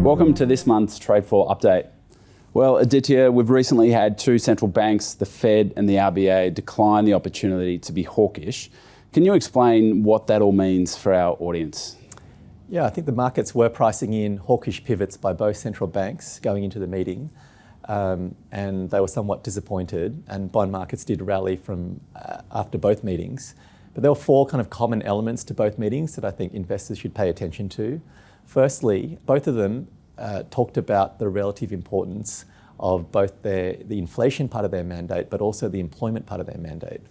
Welcome to this month's Trade Floor Update. Well, Aditya, we've recently had two central banks, the Fed and the RBA, decline the opportunity to be hawkish. Can you explain what that all means for our audience? Yeah, I think the markets were pricing in hawkish pivots by both central banks going into the meeting, and they were somewhat disappointed, and bond markets did rally from after both meetings. But there were four kind of common elements to both meetings that I think investors should pay attention to. Firstly, both of them talked about the relative importance of both the inflation part of their mandate, but also the employment part of their mandate.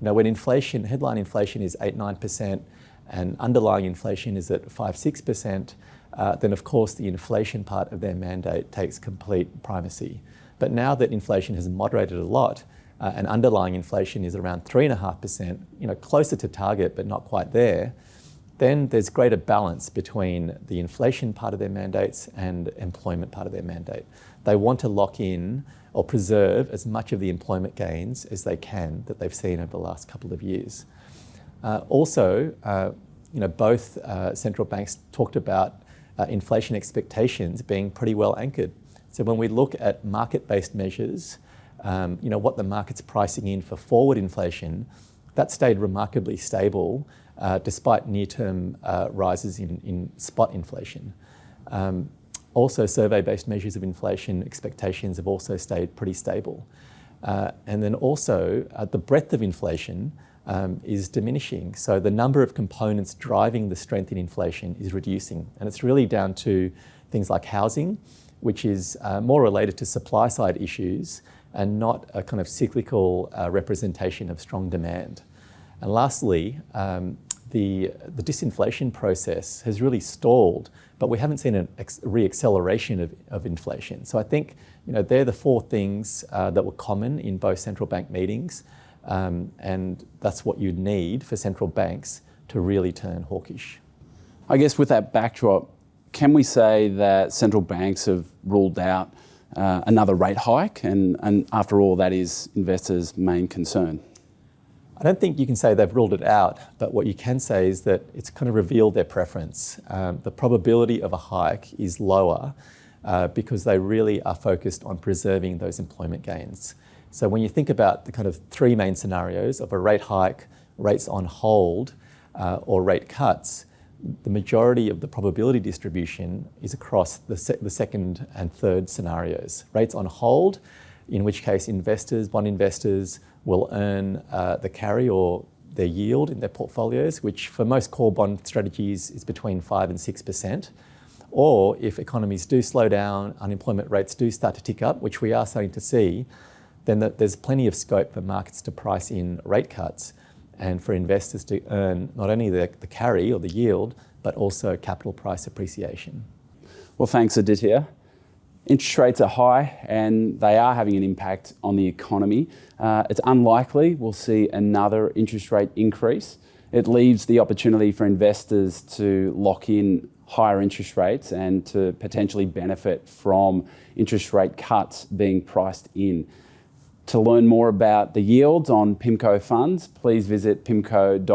You know, when inflation, headline inflation is 8-9%, and underlying inflation is at 5-6%, then of course the inflation part of their mandate takes complete primacy. But now that inflation has moderated a lot, and underlying inflation is around 3.5%, you know, closer to target but not quite there, then there's greater balance between the inflation part of their mandates and employment part of their mandate. They want to lock in or preserve as much of the employment gains as they can that they've seen over the last couple of years. Also, you know, both central banks talked about inflation expectations being pretty well anchored. So when we look at market-based measures, you know, what the market's pricing in for forward inflation, that stayed remarkably stable despite near-term rises in spot inflation. Also, survey-based measures of inflation expectations have also stayed pretty stable. And then also, the breadth of inflation is diminishing. So the number of components driving the strength in inflation is reducing. And it's really down to things like housing, which is more related to supply-side issues and not a kind of cyclical representation of strong demand. And lastly, the disinflation process has really stalled, but we haven't seen a re-acceleration of inflation. So I think, you know, they're the four things that were common in both central bank meetings, and that's what you need for central banks to really turn hawkish. I guess with that backdrop, can we say that central banks have ruled out another rate hike, and after all, that is investors' main concern? I don't think you can say they've ruled it out, but what you can say is that it's kind of revealed their preference. The probability of a hike is lower because they really are focused on preserving those employment gains. So when you think about the kind of three main scenarios of a rate hike, rates on hold, or rate cuts, the majority of the probability distribution is across the second and third scenarios. Rates on hold, in which case bond investors will earn the carry or their yield in their portfolios, which for most core bond strategies is between 5 and 6%. Or if economies do slow down, unemployment rates do start to tick up, which we are starting to see, then there's plenty of scope for markets to price in rate cuts and for investors to earn not only the carry or the yield, but also capital price appreciation. Well, thanks, Aditya. Interest rates are high and they are having an impact on the economy. It's unlikely we'll see another interest rate increase. It leaves the opportunity for investors to lock in higher interest rates and to potentially benefit from interest rate cuts being priced in. To learn more about the yields on PIMCO funds, please visit pimco.com.au.